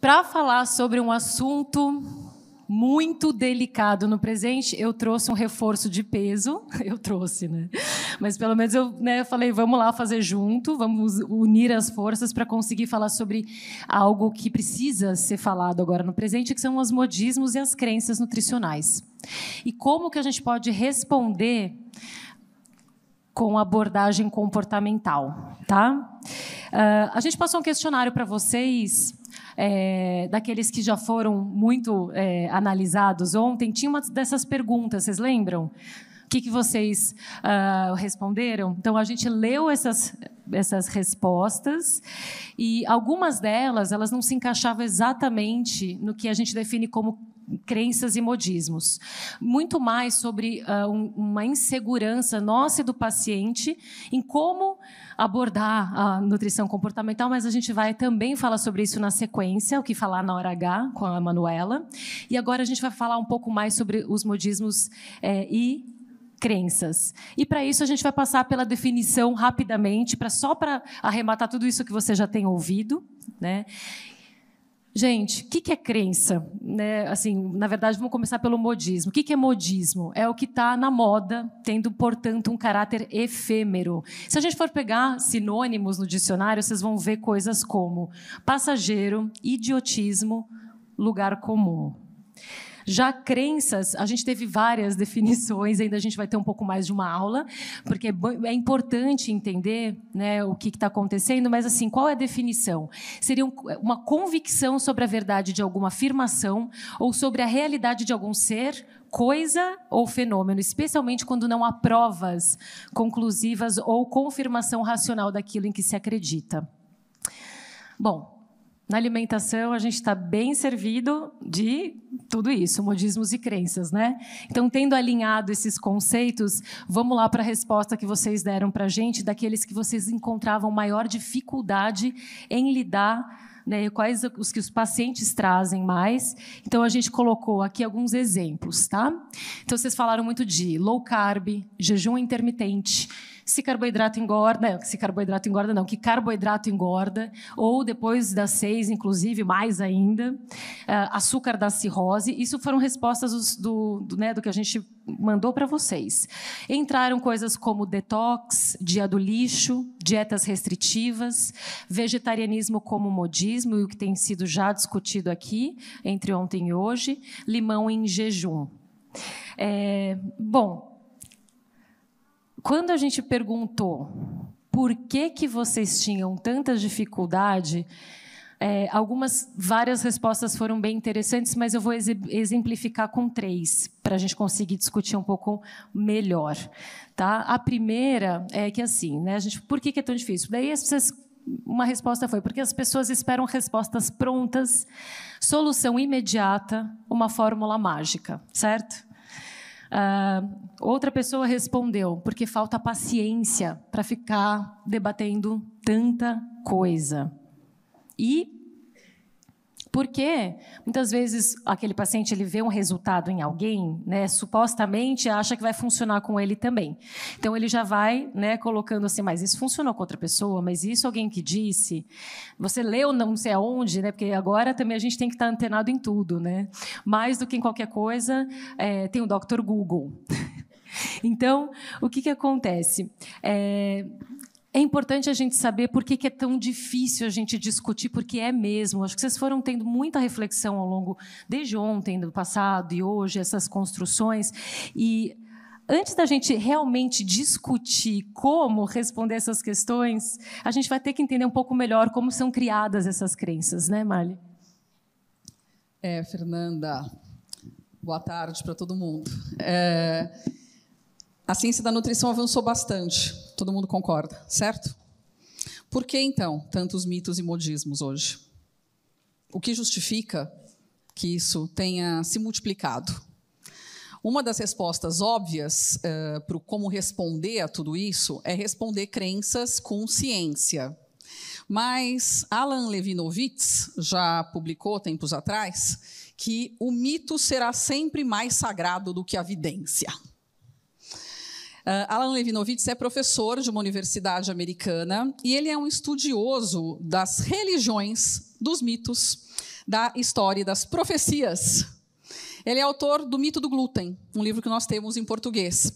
Para falar sobre um assunto muito delicado no presente, eu trouxe um reforço de peso. Eu trouxe, né? Mas pelo menos eu falei, vamos lá fazer junto, vamos unir as forças para conseguir falar sobre algo que precisa ser falado agora no presente, que são os modismos e as crenças nutricionais. E como que a gente pode responder com abordagem comportamental, tá? A gente passou um questionário para vocês, daqueles que já foram muito analisados ontem. Tinha uma dessas perguntas, vocês lembram? O que vocês responderam? Então, a gente leu essas respostas e algumas delas elas não se encaixavam exatamente no que a gente define como crenças e modismos. Muito mais sobre uma insegurança nossa e do paciente em como abordar a nutrição comportamental, mas a gente vai também falar sobre isso na sequência, o que falar na hora H, com a Manuela. E agora a gente vai falar um pouco mais sobre os modismos e crenças. E, para isso, a gente vai passar pela definição rapidamente, só para arrematar tudo isso que você já tem ouvido, né? Gente, o que é crença? Assim, na verdade, vamos começar pelo modismo. O que é modismo? É o que está na moda, tendo, portanto, um caráter efêmero. Se a gente for pegar sinônimos no dicionário, vocês vão ver coisas como passageiro, idiotismo, lugar comum. Já crenças, a gente teve várias definições, ainda a gente vai ter um pouco mais de uma aula, porque é importante entender, né, o que está acontecendo, mas, assim, qual é a definição? Seria uma convicção sobre a verdade de alguma afirmação ou sobre a realidade de algum ser, coisa ou fenômeno, especialmente quando não há provas conclusivas ou confirmação racional daquilo em que se acredita. Bom, na alimentação, a gente está bem servido de tudo isso, modismos e crenças, né? Então, tendo alinhado esses conceitos, vamos lá para a resposta que vocês deram para a gente, daqueles que vocês encontravam maior dificuldade em lidar, né? Quais os que os pacientes trazem mais. Então, a gente colocou aqui alguns exemplos, tá? Então, vocês falaram muito de low carb, jejum intermitente, se carboidrato engorda, que carboidrato engorda, ou depois das 6, inclusive, mais ainda, açúcar da cirrose. Isso foram respostas do que a gente mandou para vocês. Entraram coisas como detox, dia do lixo, dietas restritivas, vegetarianismo como modismo, e o que tem sido já discutido aqui, entre ontem e hoje, limão em jejum. Bom, quando a gente perguntou por que vocês tinham tanta dificuldade, várias respostas foram bem interessantes, mas eu vou exemplificar com 3, para a gente conseguir discutir um pouco melhor. Tá? A primeira é que, assim, né, por que é tão difícil? Daí uma resposta foi porque as pessoas esperam respostas prontas, solução imediata, uma fórmula mágica, certo? Outra pessoa respondeu, porque falta paciência para ficar debatendo tanta coisa. E porque muitas vezes aquele paciente ele vê um resultado em alguém, né, supostamente acha que vai funcionar com ele também. Então ele já vai, né, colocando assim, mas isso funcionou com outra pessoa, mas isso alguém que disse, você leu não sei aonde, né, porque agora também a gente tem que estar antenado em tudo, né? Mais do que em qualquer coisa, tem o Dr. Google. Então, o que acontece? É importante a gente saber por que é tão difícil a gente discutir, porque é mesmo. Acho que vocês foram tendo muita reflexão ao longo, desde ontem, do passado e hoje, essas construções. E antes da gente realmente discutir como responder essas questões, a gente vai ter que entender um pouco melhor como são criadas essas crenças, né, Marli? Fernanda, boa tarde para todo mundo. A ciência da nutrição avançou bastante, todo mundo concorda, certo? Por que, então, tantos mitos e modismos hoje? O que justifica que isso tenha se multiplicado? Uma das respostas óbvias para como responder a tudo isso é responder crenças com ciência. Mas Alan Levinovitz já publicou, tempos atrás, que o mito será sempre mais sagrado do que a evidência. Alan Levinovitz é professor de uma universidade americana e ele é um estudioso das religiões, dos mitos, da história e das profecias. Ele é autor do Mito do Glúten, um livro que nós temos em português.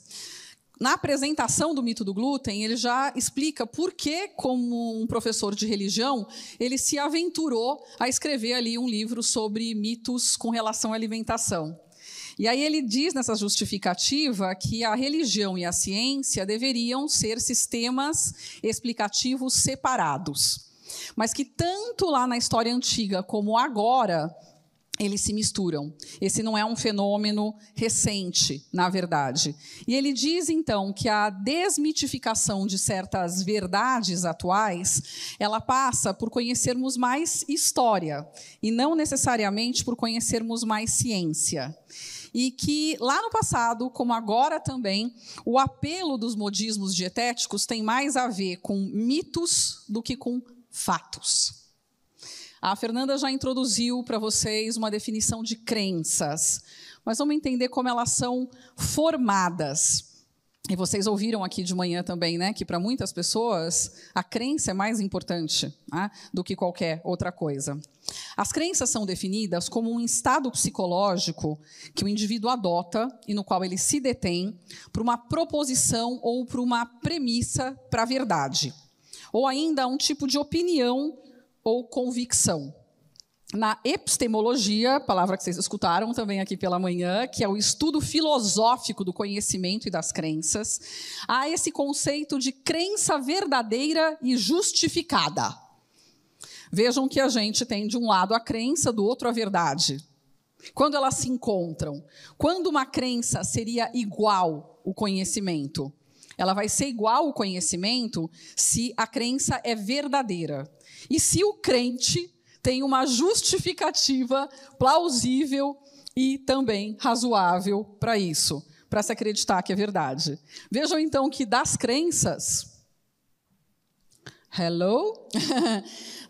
Na apresentação do Mito do Glúten, ele já explica por que, como um professor de religião, ele se aventurou a escrever ali um livro sobre mitos com relação à alimentação. E aí ele diz nessa justificativa que a religião e a ciência deveriam ser sistemas explicativos separados, mas que tanto lá na história antiga como agora eles se misturam. Esse não é um fenômeno recente, na verdade. E ele diz, então, que a desmitificação de certas verdades atuais, ela passa por conhecermos mais história, e não necessariamente por conhecermos mais ciência. E que, lá no passado, como agora também, o apelo dos modismos dietéticos tem mais a ver com mitos do que com fatos. A Fernanda já introduziu para vocês uma definição de crenças, mas vamos entender como elas são formadas. E vocês ouviram aqui de manhã também, né, que para muitas pessoas a crença é mais importante, né, do que qualquer outra coisa. As crenças são definidas como um estado psicológico que o indivíduo adota e no qual ele se detém por uma proposição ou por uma premissa para a verdade, ou ainda um tipo de opinião ou convicção. Na epistemologia, palavra que vocês escutaram também aqui pela manhã, que é o estudo filosófico do conhecimento e das crenças, há esse conceito de crença verdadeira e justificada. Vejam que a gente tem de um lado a crença, do outro a verdade. Quando elas se encontram, quando uma crença seria igual ao conhecimento? Ela vai ser igual ao conhecimento se a crença é verdadeira. E se o crente tem uma justificativa plausível e também razoável para isso, para se acreditar que é verdade. Vejam, então, que das crenças... Hello?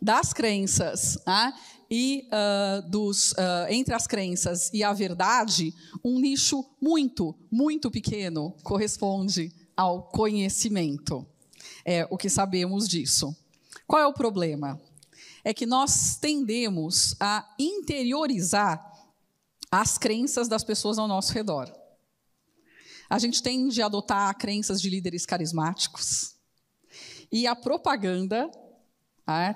Das crenças, e entre as crenças e a verdade, um nicho muito, muito pequeno corresponde ao conhecimento. É o que sabemos disso. Qual é o problema? É que nós tendemos a interiorizar as crenças das pessoas ao nosso redor. A gente tende a adotar crenças de líderes carismáticos. E a propaganda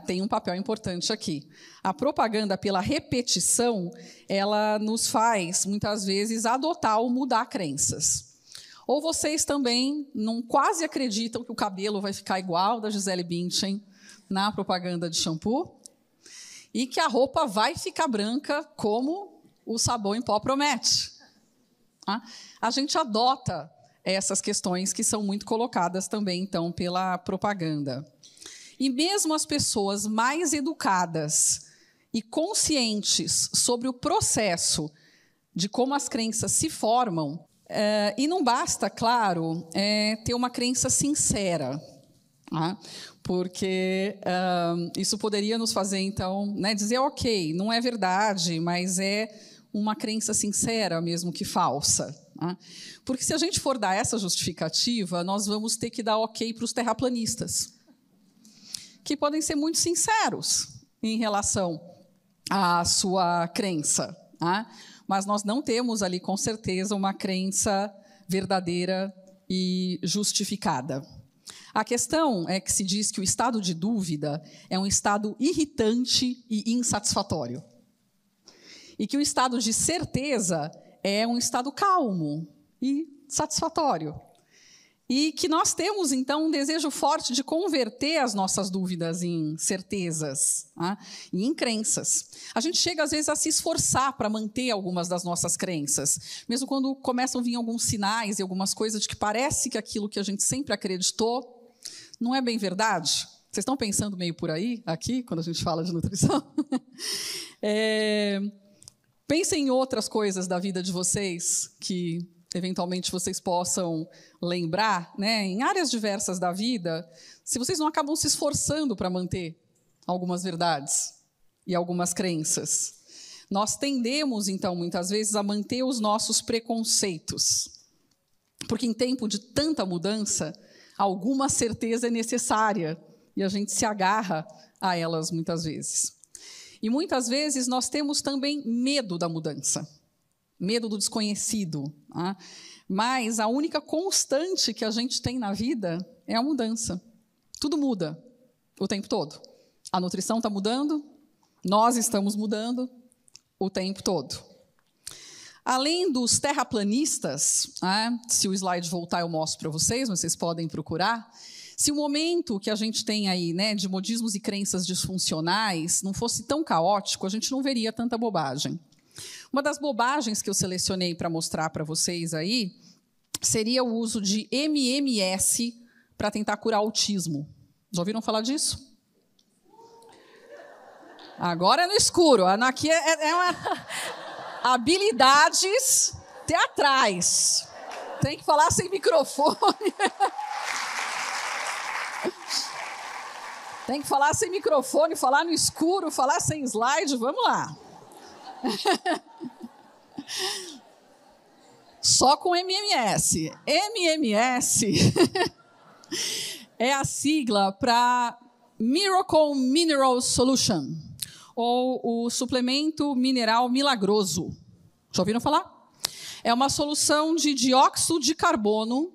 tem um papel importante aqui. A propaganda, pela repetição, ela nos faz, muitas vezes, adotar ou mudar crenças. Ou vocês também não quase acreditam que o cabelo vai ficar igual da Gisele Bündchen na propaganda de shampoo, e que a roupa vai ficar branca como o sabão em pó promete. A gente adota essas questões que são muito colocadas também, então, pela propaganda. E mesmo as pessoas mais educadas e conscientes sobre o processo de como as crenças se formam, e não basta, claro, ter uma crença sincera, porque isso poderia nos fazer, então, dizer, ok, não é verdade, mas é uma crença sincera, mesmo que falsa. Porque se a gente for dar essa justificativa, nós vamos ter que dar ok para os terraplanistas, que podem ser muito sinceros em relação à sua crença, mas nós não temos ali, com certeza, uma crença verdadeira e justificada. A questão é que se diz que o estado de dúvida é um estado irritante e insatisfatório. E que o estado de certeza é um estado calmo e satisfatório. E que nós temos, então, um desejo forte de converter as nossas dúvidas em certezas, e em crenças. A gente chega, às vezes, a se esforçar para manter algumas das nossas crenças, mesmo quando começam a vir alguns sinais e algumas coisas de que parece que aquilo que a gente sempre acreditou não é bem verdade. Vocês estão pensando meio por aí, aqui, quando a gente fala de nutrição? Pensem em outras coisas da vida de vocês que eventualmente vocês possam lembrar, em áreas diversas da vida, se vocês não acabam se esforçando para manter algumas verdades e algumas crenças. Nós tendemos, então, muitas vezes, a manter os nossos preconceitos, porque em tempo de tanta mudança, alguma certeza é necessária e a gente se agarra a elas muitas vezes. E muitas vezes nós temos também medo da mudança, medo do desconhecido. Tá? Mas a única constante que a gente tem na vida é a mudança. Tudo muda o tempo todo. A nutrição está mudando, nós estamos mudando o tempo todo. Além dos terraplanistas, se o slide voltar eu mostro para vocês, mas vocês podem procurar. Se o momento que a gente tem aí, né, de modismos e crenças disfuncionais não fosse tão caótico, a gente não veria tanta bobagem. Uma das bobagens que eu selecionei para mostrar para vocês aí seria o uso de MMS para tentar curar autismo. Já ouviram falar disso? Agora é no escuro. Aqui é uma... habilidades teatrais. Tem que falar sem microfone. Tem que falar sem microfone, falar no escuro, falar sem slide. Vamos lá. Só com MMS. MMS é a sigla para Miracle Mineral Solution, ou o suplemento mineral milagroso. Já ouviram falar? É uma solução de dióxido de carbono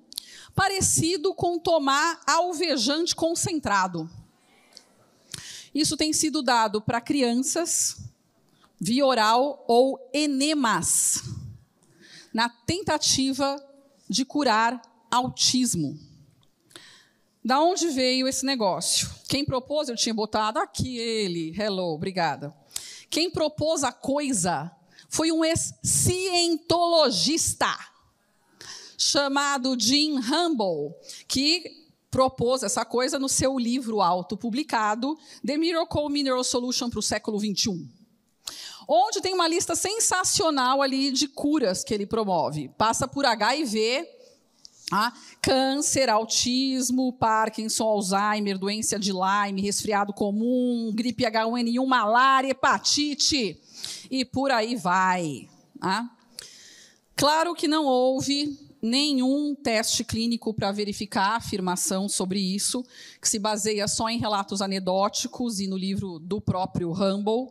parecido com tomar alvejante concentrado. Isso tem sido dado para crianças, via oral ou enemas, na tentativa de curar autismo. Da onde veio esse negócio? Quem propôs, eu tinha botado aqui ele, hello, obrigada. Quem propôs a coisa foi um ex-cientologista chamado Jim Humble, que propôs essa coisa no seu livro autopublicado, The Miracle Mineral Solution para o século XXI. Onde tem uma lista sensacional ali de curas que ele promove. Passa por HIV, câncer, autismo, Parkinson, Alzheimer, doença de Lyme, resfriado comum, gripe H1N1, malária, hepatite e por aí vai. Claro que não houve nenhum teste clínico para verificar a afirmação sobre isso, que se baseia só em relatos anedóticos e no livro do próprio Humble.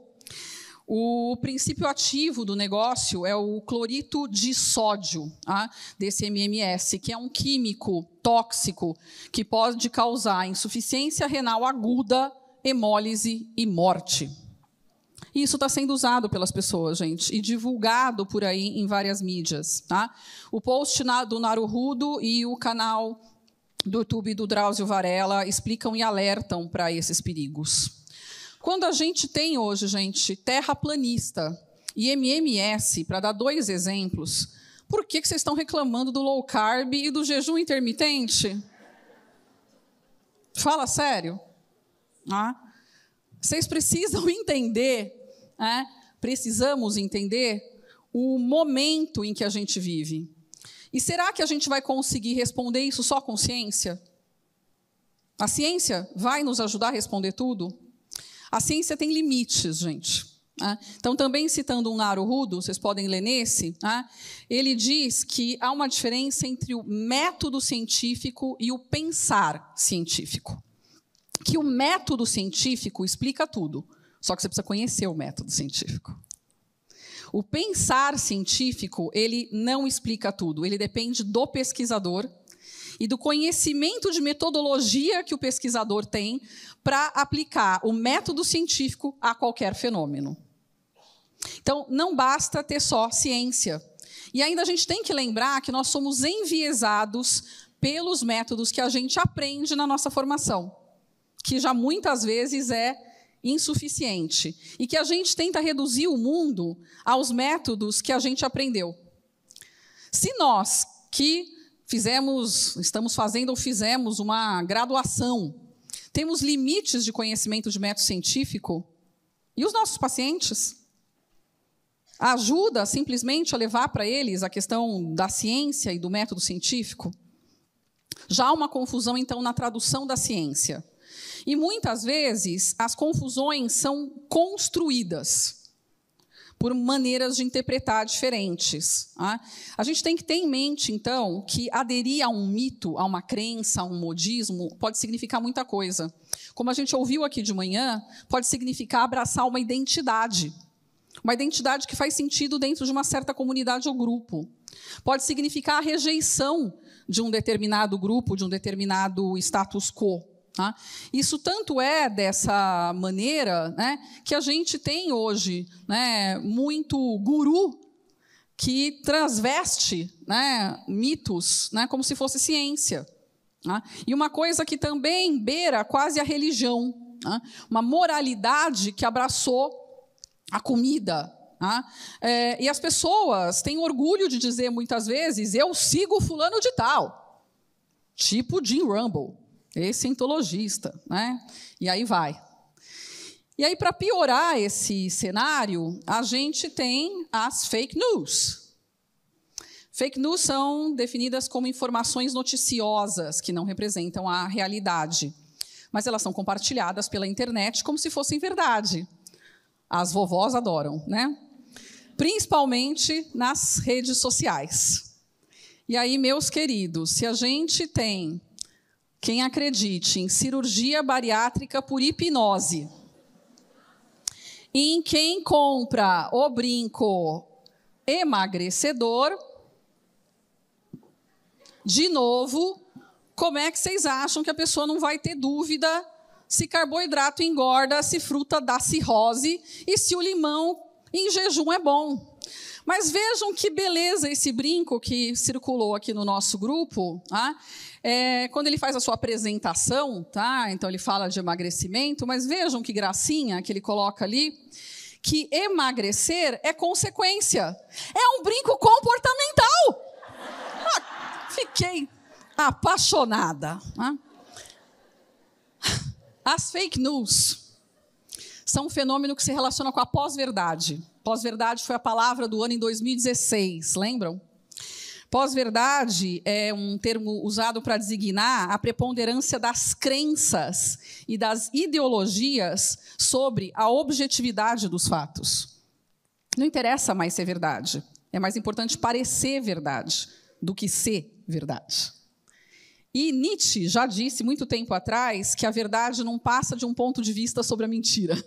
O princípio ativo do negócio é o clorito de sódio, desse MMS, que é um químico tóxico que pode causar insuficiência renal aguda, hemólise e morte. Isso está sendo usado pelas pessoas, gente, e divulgado por aí em várias mídias. O post do Naruhodo e o canal do YouTube do Drauzio Varela explicam e alertam para esses perigos. Quando a gente tem hoje, gente, terraplanista e MMS, para dar 2 exemplos, por que vocês estão reclamando do low carb e do jejum intermitente? Fala sério. Vocês precisam entender, precisamos entender o momento em que a gente vive. E será que a gente vai conseguir responder isso só com ciência? A ciência vai nos ajudar a responder tudo? A ciência tem limites, gente. Então, também citando um Naruhodo, vocês podem ler nesse, ele diz que há uma diferença entre o método científico e o pensar científico. Que o método científico explica tudo, só que você precisa conhecer o método científico. O pensar científico, ele não explica tudo, ele depende do pesquisador e do conhecimento de metodologia que o pesquisador tem para aplicar o método científico a qualquer fenômeno. Então, não basta ter só ciência. E ainda a gente tem que lembrar que nós somos enviesados pelos métodos que a gente aprende na nossa formação, que já muitas vezes é insuficiente, e que a gente tenta reduzir o mundo aos métodos que a gente aprendeu. Se nós que estamos fazendo ou fizemos uma graduação, temos limites de conhecimento de método científico, e os nossos pacientes? Ajuda simplesmente a levar para eles a questão da ciência e do método científico? Já há uma confusão, então, na tradução da ciência. E, muitas vezes, as confusões são construídas por maneiras de interpretar diferentes. A gente tem que ter em mente, então, que aderir a um mito, a uma crença, a um modismo, pode significar muita coisa. como a gente ouviu aqui de manhã, pode significar abraçar uma identidade que faz sentido dentro de uma certa comunidade ou grupo. Pode significar a rejeição de um determinado grupo, de um determinado status quo. Tá? Isso tanto é dessa maneira, né, que a gente tem hoje, né, muito guru que transveste, né, mitos, né, como se fosse ciência. Tá? E uma coisa que também beira quase a religião, tá? Uma moralidade que abraçou a comida. Tá? E as pessoas têm orgulho de dizer muitas vezes, eu sigo fulano de tal, tipo Jim Rumble, esse cientologista, né? E aí vai. E aí, para piorar esse cenário, a gente tem as fake news. Fake news são definidas como informações noticiosas que não representam a realidade, mas elas são compartilhadas pela internet como se fossem verdade. As vovós adoram, né? Principalmente nas redes sociais. E aí, meus queridos, se a gente tem quem acredite em cirurgia bariátrica por hipnose, em quem compra o brinco emagrecedor, de novo, como é que vocês acham que a pessoa não vai ter dúvida se carboidrato engorda, se fruta dá cirrose e se o limão em jejum é bom? Mas vejam que beleza esse brinco que circulou aqui no nosso grupo. Tá? Quando ele faz a sua apresentação, tá? Então ele fala de emagrecimento, mas vejam que gracinha que ele coloca ali, que emagrecer é consequência. É um brinco comportamental. Fiquei apaixonada. Tá? As fake news são um fenômeno que se relaciona com a pós-verdade. Pós-verdade foi a palavra do ano em 2016, lembram? Pós-verdade é um termo usado para designar a preponderância das crenças e das ideologias sobre a objetividade dos fatos. Não interessa mais ser verdade. É mais importante parecer verdade do que ser verdade. E Nietzsche já disse, muito tempo atrás, que a verdade não passa de um ponto de vista sobre a mentira.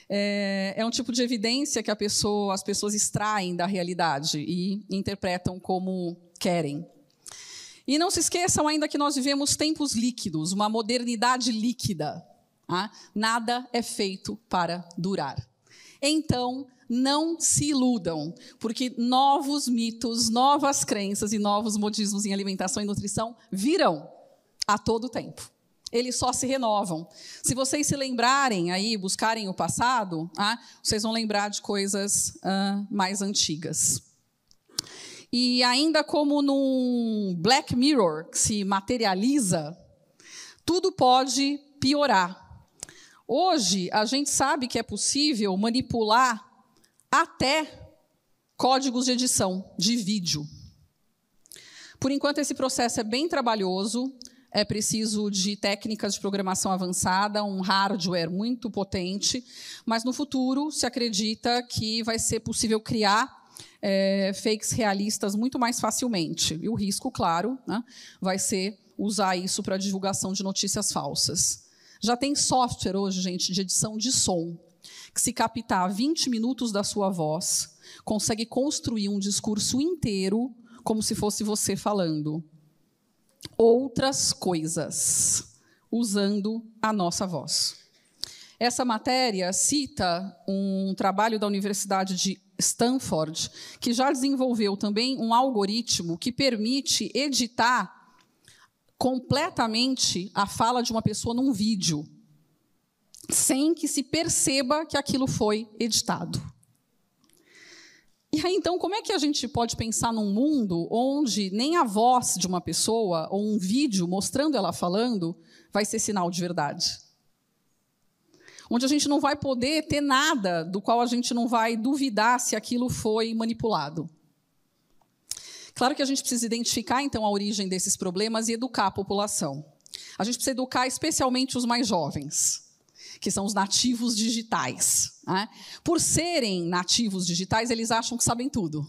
É um tipo de evidência que as pessoas extraem da realidade e interpretam como querem. E não se esqueçam ainda que nós vivemos tempos líquidos, uma modernidade líquida. Tá? Nada é feito para durar. Então, não se iludam, porque novos mitos, novas crenças e novos modismos em alimentação e nutrição virão a todo tempo. Eles só se renovam. Se vocês se lembrarem aí, buscarem o passado, vocês vão lembrar de coisas mais antigas. E ainda como num Black Mirror que se materializa, tudo pode piorar. Hoje, a gente sabe que é possível manipular até códigos de edição de vídeo. Por enquanto, esse processo é bem trabalhoso. É preciso de técnicas de programação avançada, um hardware muito potente, mas no futuro se acredita que vai ser possível criar fakes realistas muito mais facilmente. E o risco, claro, né, vai ser usar isso para divulgação de notícias falsas. Já tem software hoje, gente, de edição de som, que se captar 20 minutos da sua voz, consegue construir um discurso inteiro como se fosse você falando outras coisas, usando a nossa voz. Essa matéria cita um trabalho da Universidade de Stanford, que já desenvolveu também um algoritmo que permite editar completamente a fala de uma pessoa num vídeo, sem que se perceba que aquilo foi editado. E aí, então, como é que a gente pode pensar num mundo onde nem a voz de uma pessoa ou um vídeo mostrando ela falando vai ser sinal de verdade? Onde a gente não vai poder ter nada do qual a gente não vai duvidar se aquilo foi manipulado. Claro que a gente precisa identificar, então, a origem desses problemas e educar a população. A gente precisa educar especialmente os mais jovens, que são os nativos digitais. Né? Por serem nativos digitais, eles acham que sabem tudo.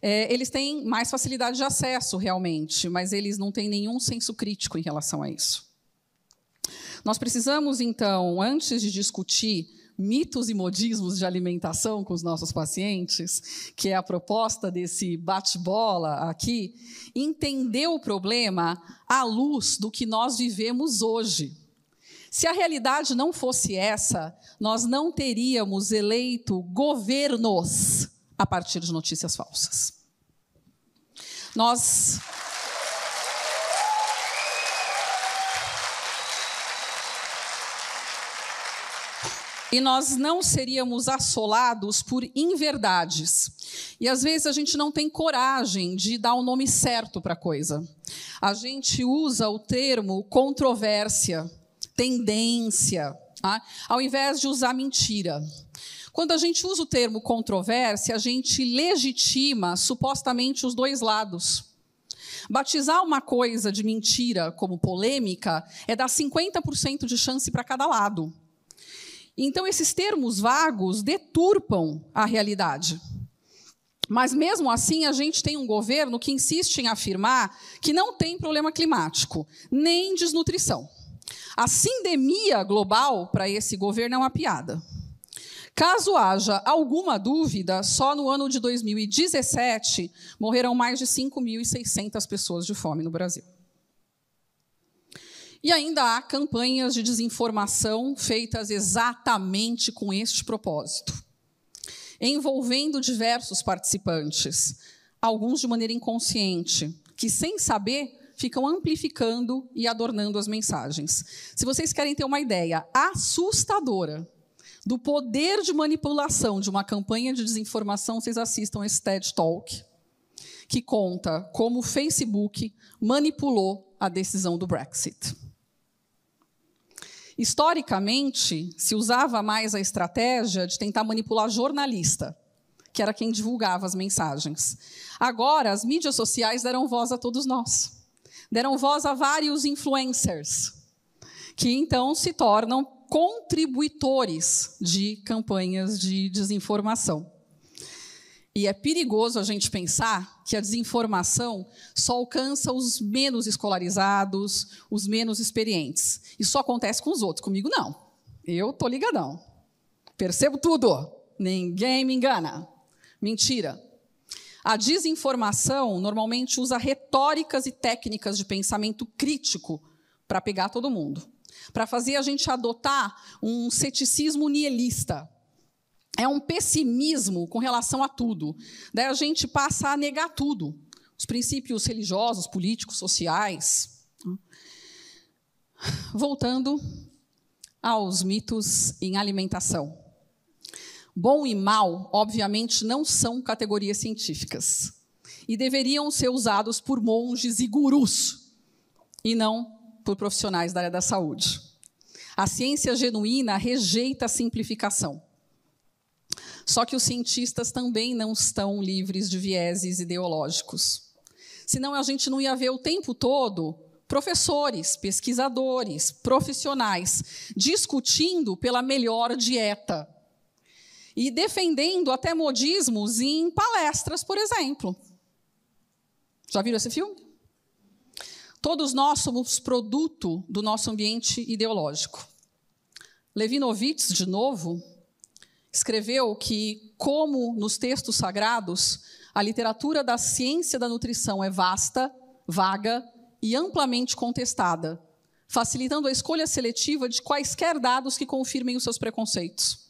Eles têm mais facilidade de acesso, realmente, mas eles não têm nenhum senso crítico em relação a isso. Nós precisamos, então, antes de discutir mitos e modismos de alimentação com os nossos pacientes, que é a proposta desse bate-bola aqui, entender o problema à luz do que nós vivemos hoje. Se a realidade não fosse essa, nós não teríamos eleito governos a partir de notícias falsas. E nós não seríamos assolados por inverdades. E, às vezes, a gente não tem coragem de dar o nome certo para a coisa. A gente usa o termo controvérsia, tendência, tá? Ao invés de usar mentira. Quando a gente usa o termo controvérsia, a gente legitima, supostamente, os dois lados. Batizar uma coisa de mentira como polêmica é dar 50% de chance para cada lado. Então, esses termos vagos deturpam a realidade. Mas, mesmo assim, a gente tem um governo que insiste em afirmar que não tem problema climático, nem desnutrição. A sindemia global, para esse governo, é uma piada. Caso haja alguma dúvida, só no ano de 2017 morreram mais de 5.600 pessoas de fome no Brasil. E ainda há campanhas de desinformação feitas exatamente com este propósito, envolvendo diversos participantes, alguns de maneira inconsciente, que, sem saber, ficam amplificando e adornando as mensagens. Se vocês querem ter uma ideia assustadora do poder de manipulação de uma campanha de desinformação, vocês assistam esse TED Talk, que conta como o Facebook manipulou a decisão do Brexit. Historicamente, se usava mais a estratégia de tentar manipular jornalista, que era quem divulgava as mensagens. Agora, as mídias sociais deram voz a todos nós. Deram voz a vários influencers, que então se tornam contributores de campanhas de desinformação. E é perigoso a gente pensar que a desinformação só alcança os menos escolarizados, os menos experientes. Isso só acontece com os outros, comigo não. Eu estou ligadão. Percebo tudo. Ninguém me engana. Mentira. A desinformação normalmente usa retóricas e técnicas de pensamento crítico para pegar todo mundo, para fazer a gente adotar um ceticismo nihilista. É um pessimismo com relação a tudo. Daí a gente passa a negar tudo. Os princípios religiosos, políticos, sociais. Voltando aos mitos em alimentação. Bom e mal, obviamente, não são categorias científicas. E deveriam ser usados por monges e gurus, e não por profissionais da área da saúde. A ciência genuína rejeita a simplificação. Só que os cientistas também não estão livres de vieses ideológicos. Senão a gente não ia ver o tempo todo professores, pesquisadores, profissionais discutindo pela melhor dieta e defendendo até modismos em palestras, por exemplo. Já viram esse filme? Todos nós somos produto do nosso ambiente ideológico. Levinovitz, de novo, escreveu que, como nos textos sagrados, a literatura da ciência da nutrição é vasta, vaga e amplamente contestada, facilitando a escolha seletiva de quaisquer dados que confirmem os seus preconceitos.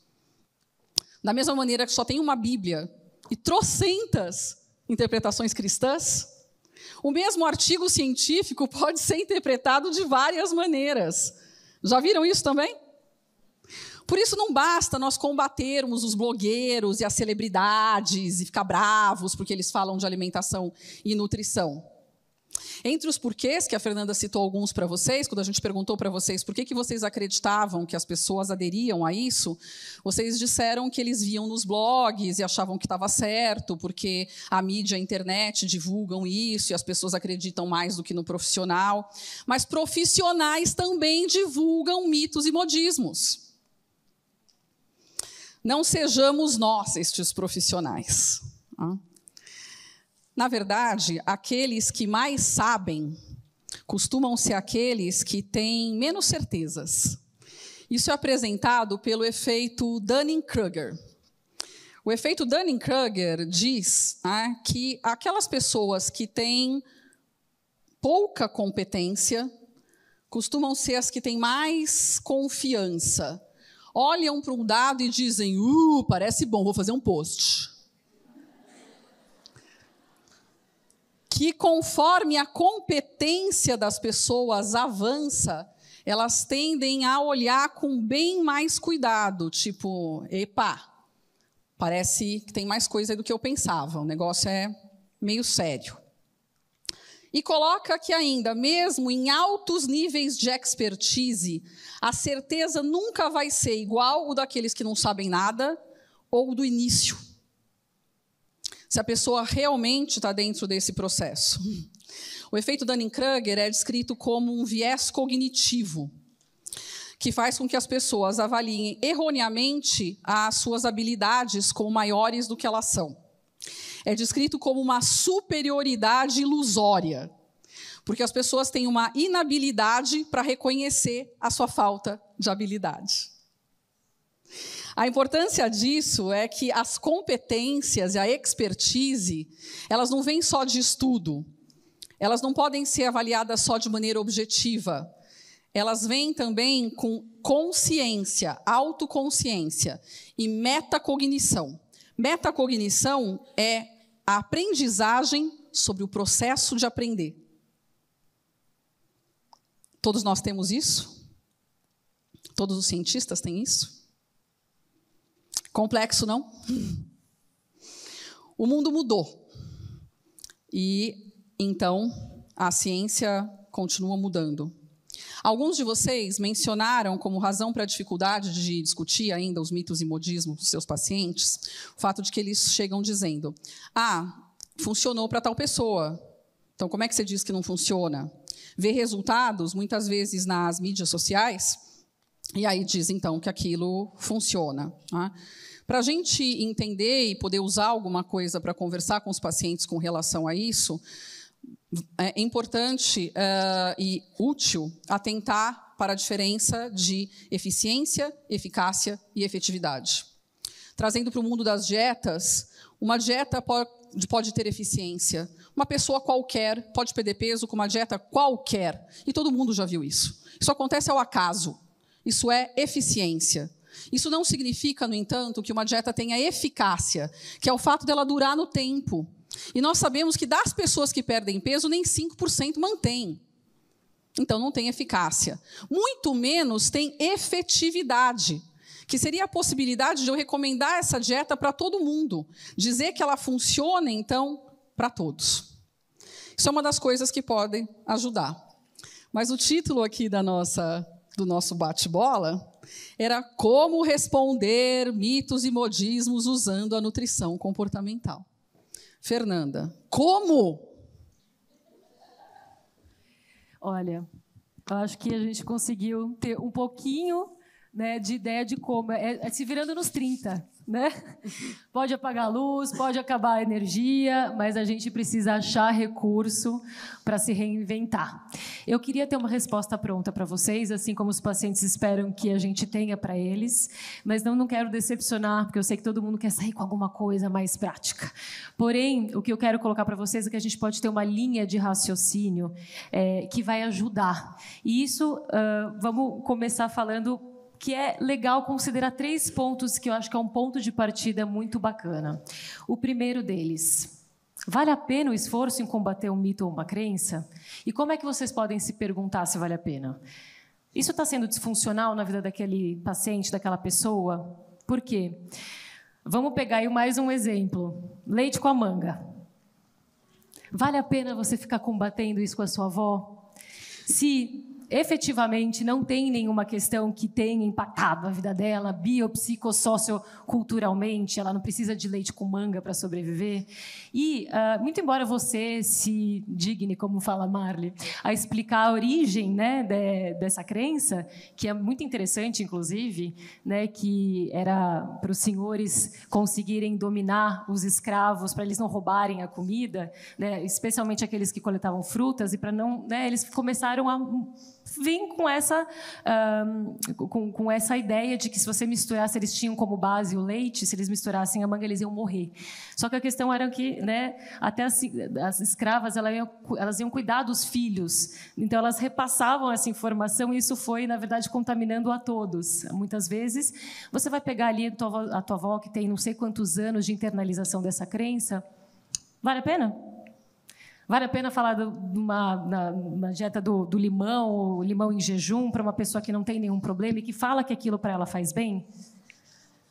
Da mesma maneira que só tem uma Bíblia e trocentas interpretações cristãs, o mesmo artigo científico pode ser interpretado de várias maneiras. Já viram isso também? Por isso não basta nós combatermos os blogueiros e as celebridades e ficar bravos porque eles falam de alimentação e nutrição. Entre os porquês, que a Fernanda citou alguns para vocês, quando a gente perguntou para vocês por que vocês acreditavam que as pessoas aderiam a isso, vocês disseram que eles viam nos blogs e achavam que estava certo, porque a mídia e a internet divulgam isso e as pessoas acreditam mais do que no profissional. Mas profissionais também divulgam mitos e modismos. Não sejamos nós estes profissionais. Na verdade, aqueles que mais sabem costumam ser aqueles que têm menos certezas. Isso é apresentado pelo efeito Dunning-Kruger. O efeito Dunning-Kruger diz que aquelas pessoas que têm pouca competência costumam ser as que têm mais confiança. Olham para um dado e dizem, parece bom, vou fazer um post. Que conforme a competência das pessoas avança, elas tendem a olhar com bem mais cuidado, tipo, epa, parece que tem mais coisa do que eu pensava, o negócio é meio sério. E coloca que ainda, mesmo em altos níveis de expertise, a certeza nunca vai ser igual o daqueles que não sabem nada ou do início. Se a pessoa realmente está dentro desse processo. O efeito Dunning-Kruger é descrito como um viés cognitivo, que faz com que as pessoas avaliem erroneamente as suas habilidades como maiores do que elas são. É descrito como uma superioridade ilusória, porque as pessoas têm uma inabilidade para reconhecer a sua falta de habilidade. A importância disso é que as competências e a expertise, elas não vêm só de estudo, elas não podem ser avaliadas só de maneira objetiva, elas vêm também com consciência, autoconsciência e metacognição. Metacognição é a aprendizagem sobre o processo de aprender. Todos nós temos isso? Todos os cientistas têm isso? Complexo, não? O mundo mudou. E, então, a ciência continua mudando. Alguns de vocês mencionaram como razão para a dificuldade de discutir ainda os mitos e modismos dos seus pacientes, o fato de que eles chegam dizendo, funcionou para tal pessoa, então como é que você diz que não funciona? Vê resultados, muitas vezes, nas mídias sociais, e aí diz, então, que aquilo funciona. Para a gente entender e poder usar alguma coisa para conversar com os pacientes com relação a isso, é importante e útil atentar para a diferença de eficiência, eficácia e efetividade. Trazendo para o mundo das dietas, uma dieta pode ter eficiência. Uma pessoa qualquer pode perder peso com uma dieta qualquer. E todo mundo já viu isso. Isso acontece ao acaso. Isso é eficiência. Isso não significa, no entanto, que uma dieta tenha eficácia, que é o fato dela durar no tempo. E nós sabemos que das pessoas que perdem peso, nem 5% mantém. Então, não tem eficácia. Muito menos tem efetividade, que seria a possibilidade de eu recomendar essa dieta para todo mundo. Dizer que ela funciona, então, para todos. Isso é uma das coisas que podem ajudar. Mas o título aqui do nosso bate-bola era Como responder mitos e modismos usando a nutrição comportamental. Fernanda, como? Olha, eu acho que a gente conseguiu ter um pouquinho, né, de ideia de como. É se virando nos 30, né? Pode apagar a luz, pode acabar a energia, mas a gente precisa achar recurso para se reinventar. Eu queria ter uma resposta pronta para vocês, assim como os pacientes esperam que a gente tenha para eles, mas não quero decepcionar, porque eu sei que todo mundo quer sair com alguma coisa mais prática. Porém, o que eu quero colocar para vocês é que a gente pode ter uma linha de raciocínio que vai ajudar. E isso, vamos começar falando que é legal considerar 3 pontos que eu acho que é um ponto de partida muito bacana. O primeiro deles, vale a pena o esforço em combater um mito ou uma crença? E como é que vocês podem se perguntar se vale a pena? Isso está sendo disfuncional na vida daquele paciente, daquela pessoa? Por quê? Vamos pegar aí mais um exemplo. Leite com a manga. Vale a pena você ficar combatendo isso com a sua avó? Se efetivamente não tem nenhuma questão que tenha impactado a vida dela, biopsicossocioculturalmente, ela não precisa de leite com manga para sobreviver. E, muito embora você se digne, como fala Marli, a explicar a origem, né, dessa crença, que é muito interessante, inclusive, né, que era para os senhores conseguirem dominar os escravos, para eles não roubarem a comida, né, especialmente aqueles que coletavam frutas, e para não, né, eles começaram a vir com essa ideia de que se você misturasse, eles tinham como base o leite, se eles misturassem a manga, eles iam morrer. Só que a questão era que, né, até as escravas elas iam cuidar dos filhos, então elas repassavam essa informação e isso foi, na verdade, contaminando a todos. Muitas vezes, você vai pegar ali a tua avó que tem não sei quantos anos de internalização dessa crença, vale a pena? Vale a pena falar de uma dieta do limão, ou limão em jejum, para uma pessoa que não tem nenhum problema e que fala que aquilo para ela faz bem?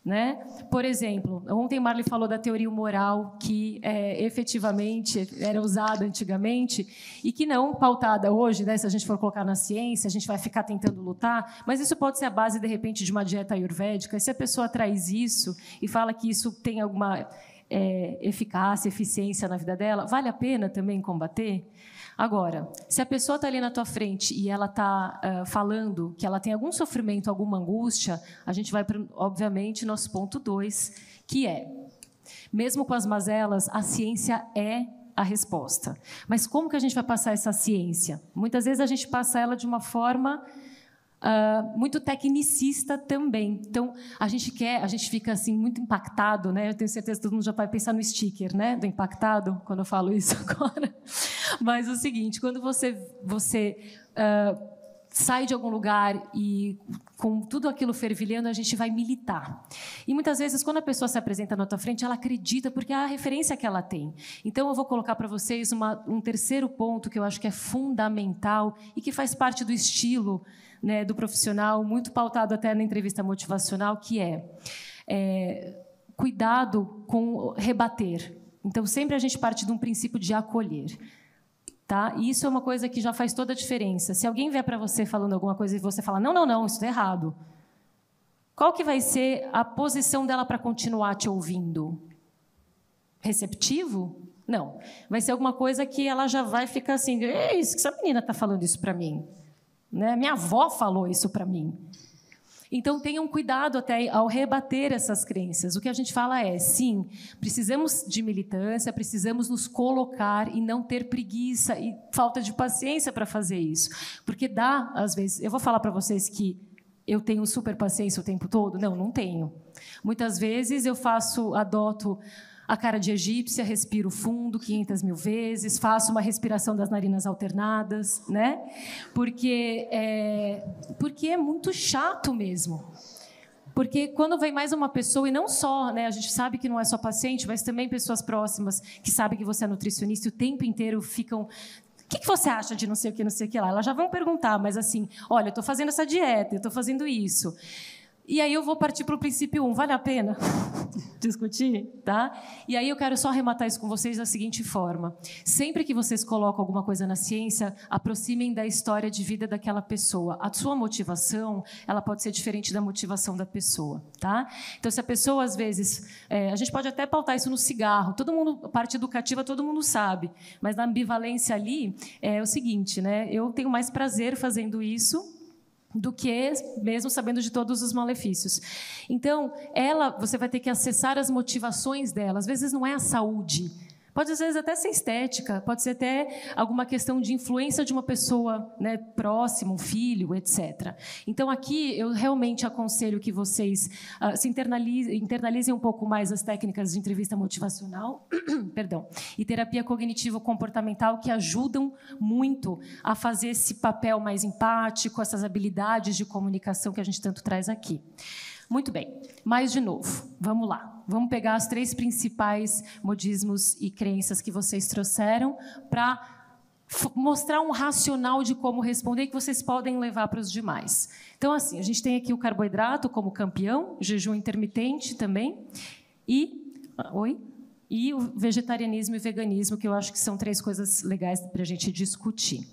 Né? Por exemplo, ontem Marli falou da teoria humoral, que efetivamente era usada antigamente e que não pautada hoje, né? Se a gente for colocar na ciência, a gente vai ficar tentando lutar, mas isso pode ser a base, de repente, de uma dieta ayurvédica. E se a pessoa traz isso e fala que isso tem alguma eficácia, eficiência na vida dela, vale a pena também combater? Agora, se a pessoa está ali na tua frente e ela está falando que ela tem algum sofrimento, alguma angústia, a gente vai para, obviamente, nosso ponto 2, que é, mesmo com as mazelas, a ciência é a resposta. Mas como que a gente vai passar essa ciência? Muitas vezes a gente passa ela de uma forma muito tecnicista também. Então, a gente fica assim muito impactado, né? Eu tenho certeza que todo mundo já vai pensar no sticker, né? Do impactado, quando eu falo isso agora. Mas é o seguinte, quando você sai de algum lugar e com tudo aquilo fervilhando, a gente vai militar. E muitas vezes, quando a pessoa se apresenta na tua frente, ela acredita porque é a referência que ela tem. Então, eu vou colocar para vocês um terceiro ponto que eu acho que é fundamental e que faz parte do estilo, né, do profissional, muito pautado até na entrevista motivacional, que é cuidado com rebater. Então, sempre a gente parte de um princípio de acolher. Tá? E isso é uma coisa que já faz toda a diferença. Se alguém vier para você falando alguma coisa e você fala, não, isso está errado, qual que vai ser a posição dela para continuar te ouvindo? Receptivo? Não. Vai ser alguma coisa que ela já vai ficar assim, isso que essa menina está falando isso para mim. Né? Minha avó falou isso para mim. Então, tenham cuidado até ao rebater essas crenças. O que a gente fala é, sim, precisamos de militância, precisamos nos colocar e não ter preguiça e falta de paciência para fazer isso. Porque dá, às vezes... Eu vou falar para vocês que eu tenho super paciência o tempo todo? Não tenho. Muitas vezes eu adoto a cara de egípcia, respiro fundo 500.000 vezes, faço uma respiração das narinas alternadas, né? Porque é muito chato mesmo. Porque quando vem mais uma pessoa, e não só, né, a gente sabe que não é só paciente, mas também pessoas próximas que sabem que você é nutricionista e o tempo inteiro ficam... O que você acha de não sei o que lá? Elas já vão perguntar, mas assim, olha, eu estou fazendo essa dieta, eu estou fazendo isso... E aí eu vou partir para o princípio 1. Vale a pena discutir? Tá? E aí eu quero só arrematar isso com vocês da seguinte forma. Sempre que vocês colocam alguma coisa na ciência, aproximem da história de vida daquela pessoa. A sua motivação, ela pode ser diferente da motivação da pessoa. Tá? Então, se a pessoa, às vezes... a gente pode até pautar isso no cigarro. Todo mundo, a parte educativa, todo mundo sabe. Mas na ambivalência ali, é o seguinte, né? Eu tenho mais prazer fazendo isso do que mesmo sabendo de todos os malefícios. Então, você vai ter que acessar as motivações dela. Às vezes não é a saúde. Pode, às vezes, até ser estética. Pode ser até alguma questão de influência de uma pessoa, né, próxima, um filho, etc. Então, aqui, eu realmente aconselho que vocês se internalizem um pouco mais as técnicas de entrevista motivacional perdão, e terapia cognitivo-comportamental, que ajudam muito a fazer esse papel mais empático, essas habilidades de comunicação que a gente tanto traz aqui. Muito bem, mas, de novo, vamos lá. Vamos pegar as 3 principais modismos e crenças que vocês trouxeram para mostrar um racional de como responder que vocês podem levar para os demais. Então, assim, a gente tem aqui o carboidrato como campeão, o jejum intermitente também, e o vegetarianismo e veganismo, que eu acho que são 3 coisas legais para a gente discutir.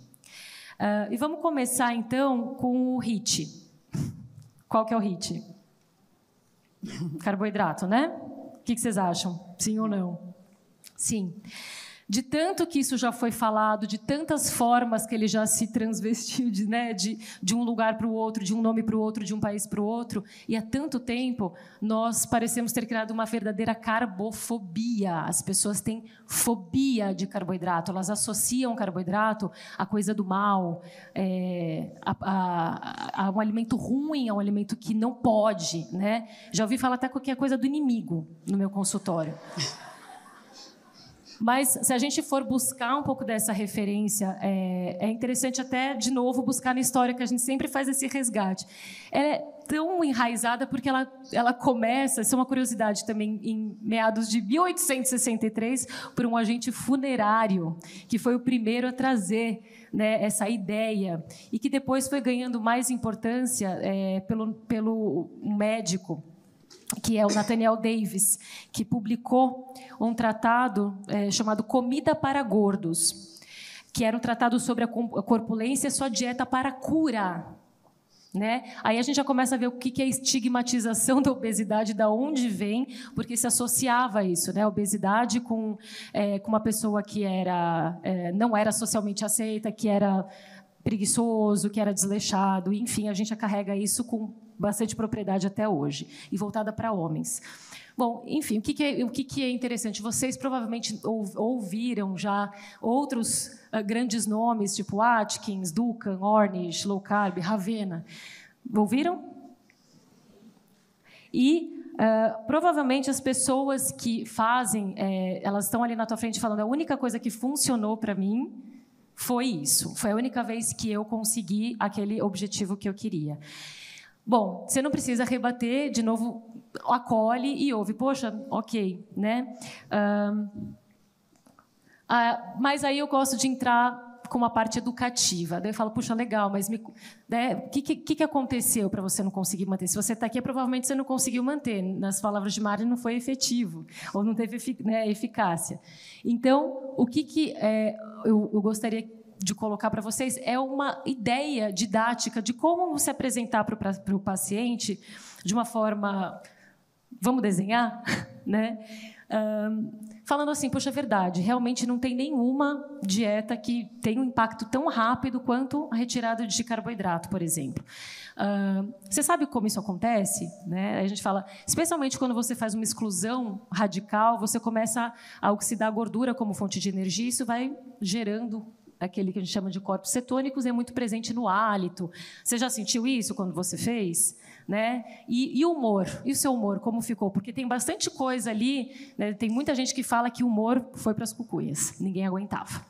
E vamos começar, então, com o HIIT. Qual que é o HIIT? Carboidrato, né? O que vocês acham? Sim ou não? Sim. De tanto que isso já foi falado, de tantas formas que ele já se transvestiu de um lugar para o outro, de um nome para o outro, de um país para o outro, e há tanto tempo nós parecemos ter criado uma verdadeira carbofobia. As pessoas têm fobia de carboidrato, elas associam carboidrato à coisa do mal, a um alimento ruim, a um alimento que não pode, né? Já ouvi falar até que é coisa do inimigo no meu consultório. Mas, se a gente for buscar um pouco dessa referência, é interessante até, de novo, buscar na história, que a gente sempre faz esse resgate. Ela é tão enraizada porque ela começa, isso é uma curiosidade também, em meados de 1863, por um agente funerário, que foi o primeiro a trazer, né, essa ideia, e que depois foi ganhando mais importância pelo médico, que é o Nathaniel Davis, que publicou um tratado chamado Comida para Gordos, que era um tratado sobre a corpulência e sua dieta para cura. Né? Aí a gente já começa a ver o que é a estigmatização da obesidade, da onde vem, porque se associava a isso, né? A obesidade com uma pessoa que não era socialmente aceita, que era preguiçoso, que era desleixado, enfim, a gente já carrega isso com bastante propriedade até hoje, e voltada para homens. Bom, enfim, o que é interessante? Vocês provavelmente ouviram já outros grandes nomes, tipo Atkins, Duncan, Ornish, Low Carb, Ravenna. Ouviram? E provavelmente as pessoas que fazem, elas estão ali na tua frente falando, a única coisa que funcionou para mim foi isso. Foi a única vez que eu consegui aquele objetivo que eu queria. Bom, você não precisa rebater, de novo, acolhe e ouve. Poxa, ok, né? Mas aí eu gosto de entrar com uma parte educativa. Daí eu falo, puxa, legal, mas o que aconteceu para você não conseguir manter? Se você está aqui, provavelmente você não conseguiu manter. Nas palavras de Mari, não foi efetivo, ou não teve eficácia. Então, o que eu gostaria de colocar para vocês é uma ideia didática de como se apresentar para o paciente de uma forma... Vamos desenhar? Né? Falando assim, poxa, é verdade, realmente não tem nenhuma dieta que tenha um impacto tão rápido quanto a retirada de carboidrato, por exemplo. Você sabe como isso acontece? Né? A gente fala, especialmente quando você faz uma exclusão radical, você começa a oxidar a gordura como fonte de energia, isso vai gerando aquele que a gente chama de corpos cetônicos, é muito presente no hálito. Você já sentiu isso quando você fez? Né? E o humor? E o seu humor, como ficou? Porque tem bastante coisa ali, né? Tem muita gente que fala que o humor foi para as cucuias, ninguém aguentava.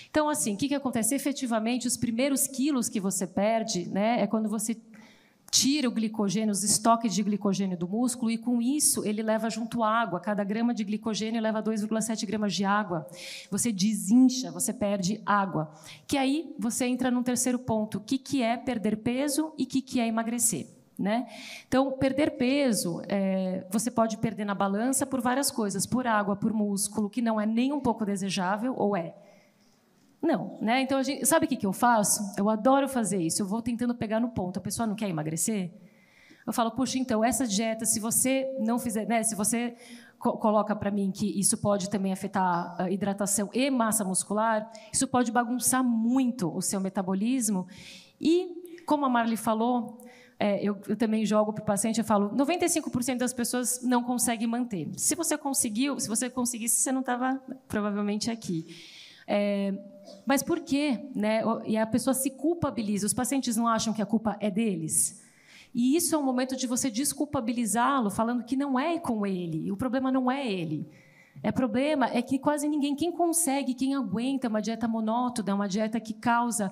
Então, assim, o que acontece? Efetivamente, os primeiros quilos que você perde, né, é quando você tira o glicogênio, os estoques de glicogênio do músculo, e com isso ele leva junto água. Cada grama de glicogênio leva 2,7 gramas de água. Você desincha, você perde água. Que aí você entra num terceiro ponto, o que é perder peso e o que é emagrecer. Né? Então, perder peso, você pode perder na balança por várias coisas, por água, por músculo, que não é nem um pouco desejável, ou é? Não, né? Então, sabe o que eu faço? Eu adoro fazer isso, eu vou tentando pegar no ponto. A pessoa não quer emagrecer? Eu falo, puxa, então, essa dieta, se você não fizer, né, se você coloca para mim que isso pode também afetar a hidratação e massa muscular, isso pode bagunçar muito o seu metabolismo. E, como a Marli falou, eu também jogo para o paciente, eu falo, 95% das pessoas não conseguem manter. Se você conseguisse, você não estava provavelmente aqui. Mas por quê? Né? E a pessoa se culpabiliza. Os pacientes não acham que a culpa é deles? E isso é um momento de você desculpabilizá-lo, falando que não é com ele, o problema não é ele. O problema é que quase ninguém, quem consegue, quem aguenta uma dieta monótona, uma dieta que causa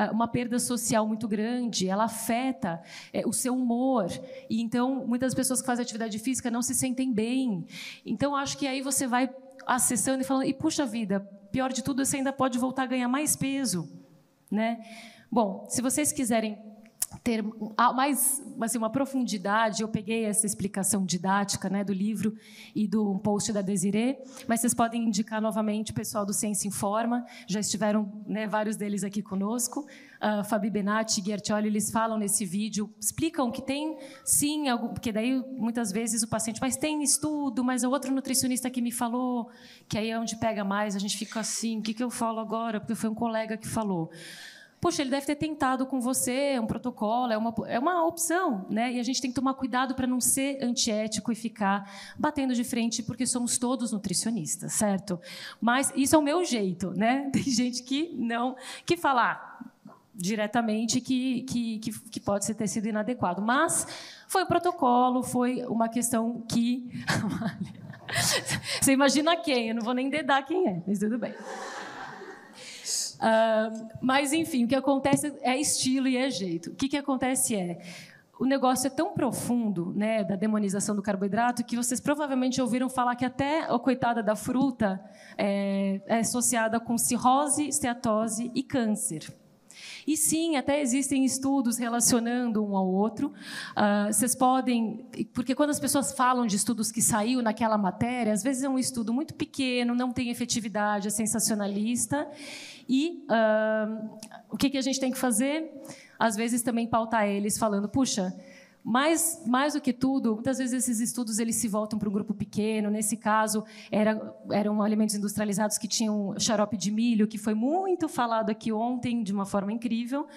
uma perda social muito grande, ela afeta o seu humor. E então, muitas pessoas que fazem atividade física não se sentem bem. Então, acho que aí você vai acessando e falando, e puxa vida, pior de tudo, você ainda pode voltar a ganhar mais peso. Né? Bom, se vocês quiserem ter mais assim, uma profundidade, eu peguei essa explicação didática, né, do livro e do post da Desirê, mas vocês podem indicar novamente o pessoal do Ciência Informa, já estiveram, né, vários deles aqui conosco, Fabi Benatti e Ghercioli, eles falam nesse vídeo, explicam que tem, sim, porque daí muitas vezes o paciente, mas tem estudo, mas é outro nutricionista que me falou, que aí é onde pega mais, a gente fica assim, o que eu falo agora? Porque foi um colega que falou. Poxa, ele deve ter tentado com você, um protocolo, é uma opção, né? E a gente tem que tomar cuidado para não ser antiético e ficar batendo de frente, porque somos todos nutricionistas, certo? Mas isso é o meu jeito, né? Tem gente que fala diretamente que pode ter sido inadequado. Mas foi um protocolo, foi uma questão que... Você imagina quem? Eu não vou nem dedar quem é, mas tudo bem. Mas, enfim, o que acontece é estilo e é jeito. O que acontece o negócio é tão profundo, né, da demonização do carboidrato, que vocês provavelmente ouviram falar que até a coitada da fruta é associada com cirrose, esteatose e câncer. E sim, até existem estudos relacionando um ao outro. Vocês podem... Porque quando as pessoas falam de estudos que saiu naquela matéria, às vezes é um estudo muito pequeno, não tem efetividade, é sensacionalista. E o que a gente tem que fazer? Às vezes também pautar eles falando, puxa, mais do que tudo, muitas vezes esses estudos eles se voltam para um grupo pequeno. Nesse caso, eram alimentos industrializados que tinham xarope de milho, que foi muito falado aqui ontem de uma forma incrível,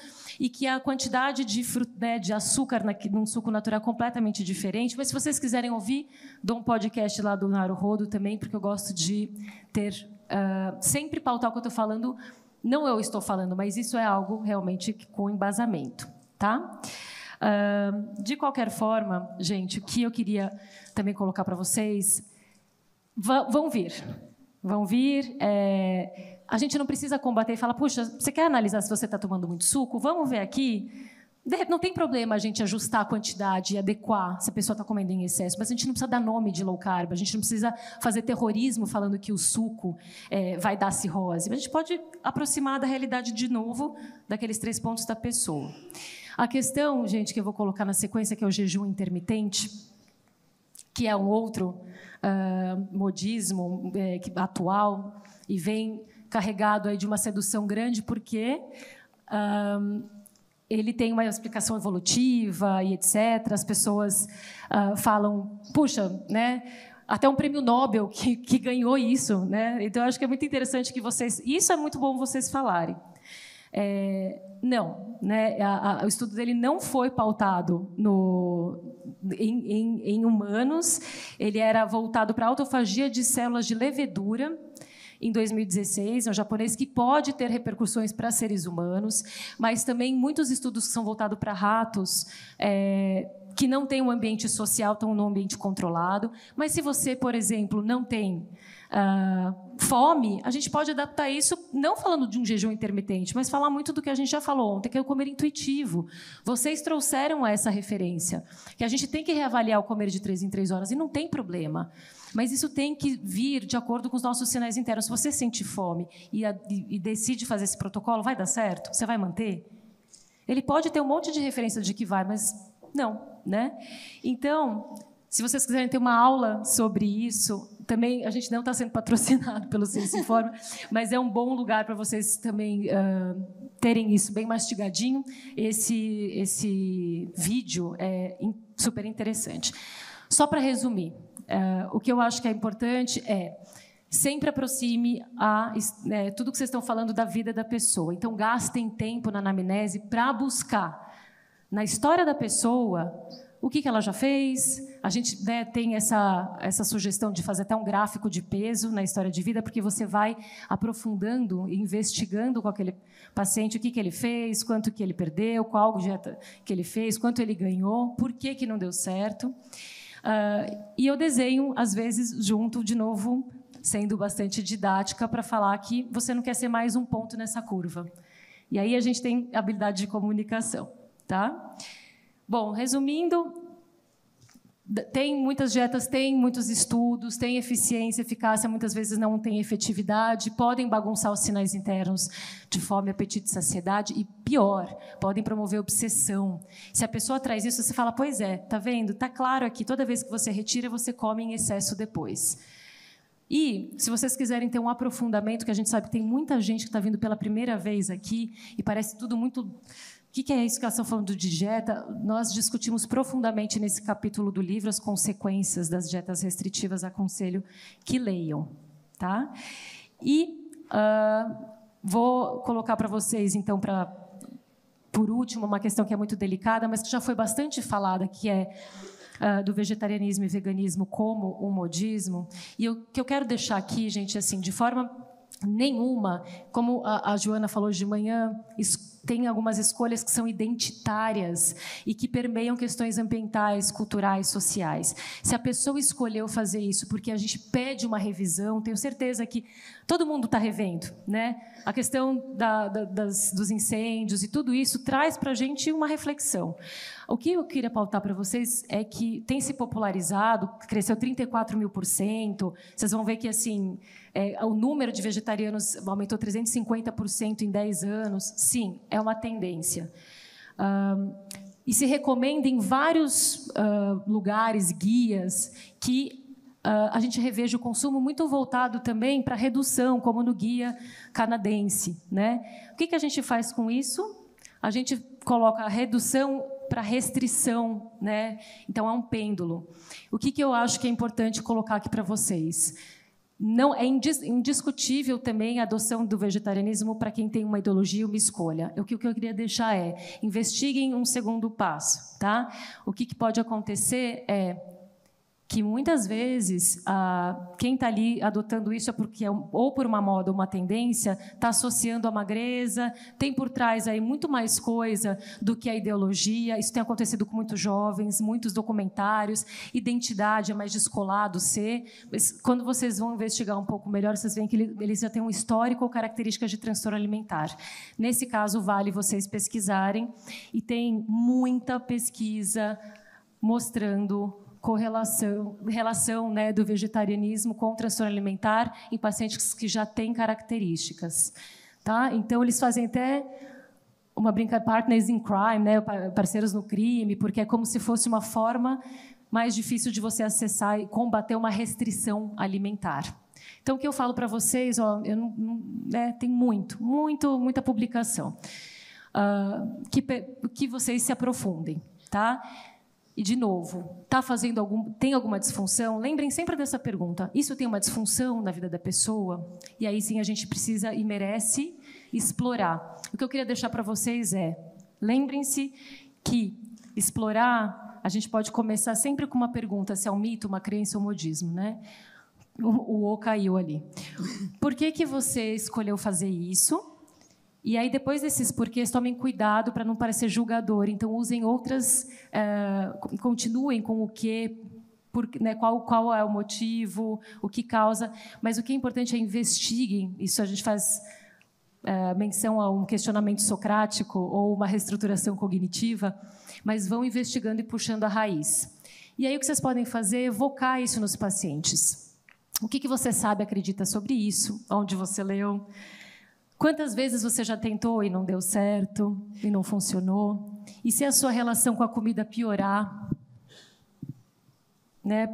e que a quantidade de açúcar num suco natural é completamente diferente. Mas, se vocês quiserem ouvir, dou um podcast lá do Naruhodo também, porque eu gosto de ter... sempre pautar o que eu estou falando, não eu estou falando, mas isso é algo realmente com embasamento, tá? De qualquer forma, gente, o que eu queria também colocar para vocês, vão vir. A gente não precisa combater e falar, puxa, você quer analisar se você está tomando muito suco? Vamos ver aqui. Não tem problema a gente ajustar a quantidade e adequar se a pessoa está comendo em excesso, mas a gente não precisa dar nome de low carb, a gente não precisa fazer terrorismo falando que o suco vai dar cirrose. A gente pode aproximar da realidade de novo, daqueles 3 pontos da pessoa. A questão, gente, que eu vou colocar na sequência, que é o jejum intermitente, que é um outro modismo atual e vem carregado aí de uma sedução grande, porque... ele tem uma explicação evolutiva e etc. As pessoas falam, puxa, né? Até um prêmio Nobel que ganhou isso, né? Então, eu acho que é muito interessante que vocês... Isso é muito bom vocês falarem. Não, né? O estudo dele não foi pautado em humanos. Ele era voltado para a autofagia de células de levedura, em 2016, é um japonês que pode ter repercussões para seres humanos, mas também muitos estudos que são voltados para ratos, que não têm um ambiente social, estão num ambiente controlado. Mas se você, por exemplo, não tem fome, a gente pode adaptar isso, não falando de um jejum intermitente, mas falar muito do que a gente já falou ontem, que é o comer intuitivo. Vocês trouxeram essa referência, que a gente tem que reavaliar o comer de 3 em 3 horas, e não tem problema. Mas isso tem que vir de acordo com os nossos sinais internos. Se você sente fome e decide fazer esse protocolo, vai dar certo? Você vai manter? Ele pode ter um monte de referência de que vai, mas não, né? Então, se vocês quiserem ter uma aula sobre isso, também a gente não está sendo patrocinado pelo Ciência Informa, mas é um bom lugar para vocês também terem isso bem mastigadinho. Esse vídeo é super interessante. Só para resumir, o que eu acho que é importante sempre aproxime tudo que vocês estão falando da vida da pessoa. Então, gastem tempo na anamnese para buscar, na história da pessoa, o que ela já fez. A gente tem essa sugestão de fazer até um gráfico de peso na história de vida, porque você vai aprofundando e investigando com aquele paciente o que ele fez, quanto que ele perdeu, qual dieta que ele fez, quanto ele ganhou, por que não deu certo. E eu desenho, às vezes, junto, de novo, sendo bastante didática, para falar que você não quer ser mais um ponto nessa curva. E aí a gente tem habilidade de comunicação, tá? Bom, resumindo, Muitas dietas têm muitos estudos, têm eficiência, eficácia, muitas vezes não têm efetividade, podem bagunçar os sinais internos de fome, apetite e saciedade, e pior, podem promover obsessão. Se a pessoa traz isso, você fala, pois é, tá vendo? Tá claro aqui, toda vez que você retira, você come em excesso depois. E, se vocês quiserem ter um aprofundamento, que a gente sabe que tem muita gente que está vindo pela primeira vez aqui, e parece tudo muito... O que é isso que elas estão falando de dieta? Nós discutimos profundamente nesse capítulo do livro as consequências das dietas restritivas. Aconselho que leiam. Tá? E vou colocar para vocês, então, por último, uma questão que é muito delicada, mas que já foi bastante falada, que é do vegetarianismo e veganismo como um modismo. E o que eu quero deixar aqui, gente, assim, de forma nenhuma, como a Joana falou de manhã, tem algumas escolhas que são identitárias e que permeiam questões ambientais, culturais, sociais. Se a pessoa escolheu fazer isso porque a gente pede uma revisão, tenho certeza que todo mundo está revendo, né? A questão dos incêndios e tudo isso traz para a gente uma reflexão. O que eu queria pautar para vocês é que tem se popularizado, cresceu 34.000%. Vocês vão ver que assim o número de vegetarianos aumentou 350% em 10 anos. Sim, é uma tendência. E se recomenda em vários lugares, guias, que a gente reveja o consumo muito voltado também para redução, como no guia canadense, né? O que a gente faz com isso? A gente coloca a redução para restrição, né? Então, é um pêndulo. O que eu acho que é importante colocar aqui para vocês? Não é indiscutível também a adoção do vegetarianismo para quem tem uma ideologia, uma escolha. O que eu queria deixar é, investiguem um segundo passo. Tá? O que pode acontecer é que, muitas vezes, quem está ali adotando isso é porque, ou por uma moda ou uma tendência, está associando a magreza, tem por trás aí muito mais coisa do que a ideologia. Isso tem acontecido com muitos jovens, muitos documentários, identidade é mais descolado ser. Mas, quando vocês vão investigar um pouco melhor, vocês veem que eles já têm um histórico ou características de transtorno alimentar. Nesse caso, vale vocês pesquisarem, e tem muita pesquisa mostrando relação, né, do vegetarianismo com o transtorno alimentar em pacientes que já têm características. Tá? Então, eles fazem até uma brincadeira, partners in crime, né, parceiros no crime, porque é como se fosse uma forma mais difícil de você acessar e combater uma restrição alimentar. Então, o que eu falo para vocês, tem muita publicação, que vocês se aprofundem. Tá? E, de novo, tem alguma disfunção? Lembrem sempre dessa pergunta. Isso tem uma disfunção na vida da pessoa? E aí, sim, a gente precisa e merece explorar. O que eu queria deixar para vocês é, lembrem-se que explorar, a gente pode começar sempre com uma pergunta, se é um mito, uma crença ou um modismo, né? O O caiu ali. Por que você escolheu fazer isso? E aí, depois desses porquês, tomem cuidado para não parecer julgador. Então, usem outras... continuem com o quê, né, qual é o motivo, o que causa. Mas o que é importante é investiguem. Isso a gente faz menção a um questionamento socrático ou uma reestruturação cognitiva, mas vão investigando e puxando a raiz. E aí, o que vocês podem fazer é evocar isso nos pacientes. O que você sabe, acredita sobre isso? Onde você leu? Quantas vezes você já tentou e não deu certo, e não funcionou? E se a sua relação com a comida piorar? Né?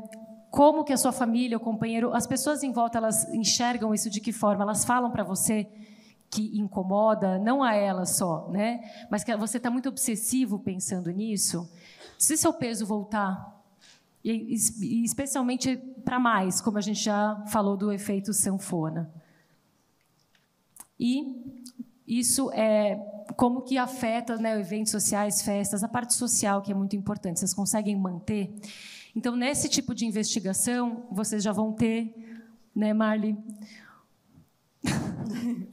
Como que a sua família, o companheiro, as pessoas em volta, elas enxergam isso de que forma? Elas falam para você que incomoda, não a elas só, né? Mas que você está muito obsessivo pensando nisso? Se seu peso voltar, e especialmente para mais, como a gente já falou do efeito sanfona. E isso é como que afeta, né, eventos sociais, festas, a parte social, que é muito importante. Vocês conseguem manter? Então, nesse tipo de investigação, vocês já vão ter, né, Marli?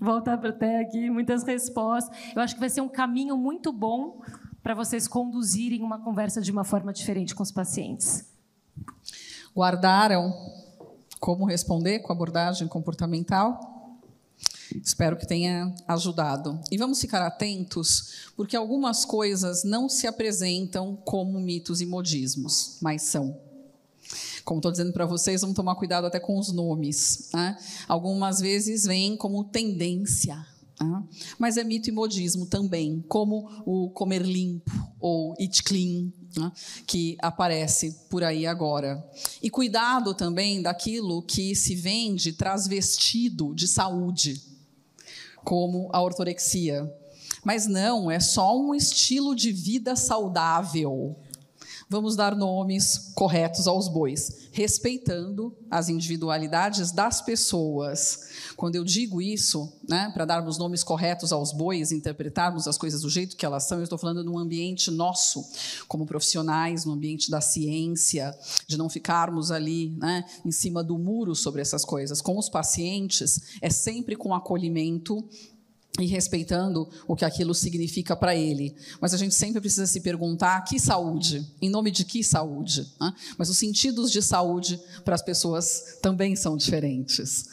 Voltar para até aqui, muitas respostas. Eu acho que vai ser um caminho muito bom para vocês conduzirem uma conversa de uma forma diferente com os pacientes. Guardaram como responder com abordagem comportamental? Espero que tenha ajudado. E vamos ficar atentos, porque algumas coisas não se apresentam como mitos e modismos, mas são. Como estou dizendo para vocês, vamos tomar cuidado até com os nomes, né? Algumas vezes vem como tendência, né? Mas é mito e modismo também, como o comer limpo ou eat clean, né? Que aparece por aí agora. E cuidado também daquilo que se vende transvestido de saúde, como a ortorexia. Mas não, é só um estilo de vida saudável. Vamos dar nomes corretos aos bois, respeitando as individualidades das pessoas. Quando eu digo isso, né, para darmos nomes corretos aos bois, interpretarmos as coisas do jeito que elas são, eu estou falando num ambiente nosso, como profissionais, no ambiente da ciência, de não ficarmos ali, né, em cima do muro sobre essas coisas. Com os pacientes, é sempre com acolhimento e respeitando o que aquilo significa para ele. Mas a gente sempre precisa se perguntar: que saúde? Em nome de que saúde? Mas os sentidos de saúde para as pessoas também são diferentes.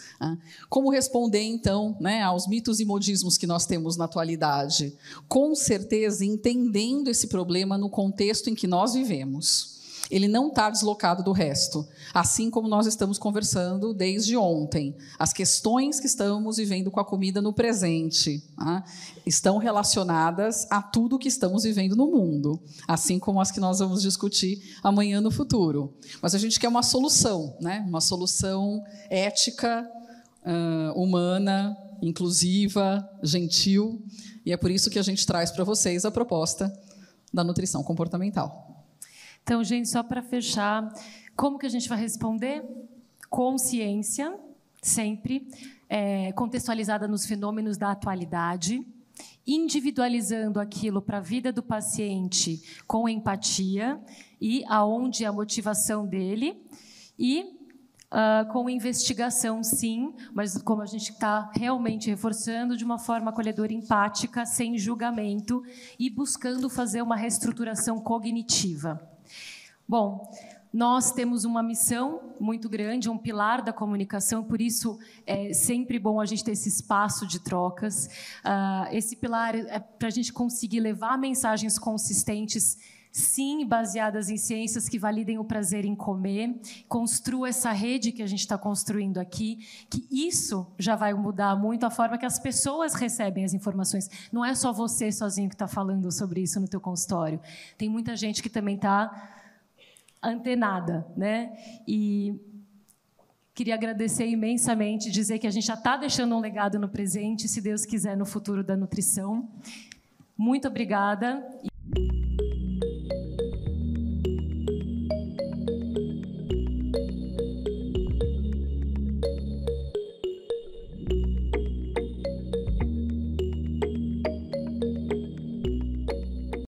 Como responder, então, né, aos mitos e modismos que nós temos na atualidade? Com certeza, entendendo esse problema no contexto em que nós vivemos. Ele não está deslocado do resto, assim como nós estamos conversando desde ontem. As questões que estamos vivendo com a comida no presente, estão relacionadas a tudo que estamos vivendo no mundo, assim como as que nós vamos discutir amanhã no futuro. Mas a gente quer uma solução, né? Uma solução ética, humana, inclusiva, gentil, e é por isso que a gente traz para vocês a proposta da nutrição comportamental. Então, gente, só para fechar, como que a gente vai responder? Com ciência, sempre, contextualizada nos fenômenos da atualidade, individualizando aquilo para a vida do paciente com empatia e aonde a motivação dele, e com investigação, sim, mas como a gente está realmente reforçando, de uma forma acolhedora, empática, sem julgamento e buscando fazer uma reestruturação cognitiva. Bom, nós temos uma missão muito grande, um pilar da comunicação, por isso é sempre bom a gente ter esse espaço de trocas. Esse pilar é para a gente conseguir levar mensagens consistentes, sim, baseadas em ciências que validem o prazer em comer, construa essa rede que a gente está construindo aqui, que isso já vai mudar muito a forma que as pessoas recebem as informações. Não é só você sozinho que está falando sobre isso no teu consultório. Tem muita gente que também está antenada, né? E queria agradecer imensamente, dizer que a gente já está deixando um legado no presente, se Deus quiser, no futuro da nutrição. Muito obrigada.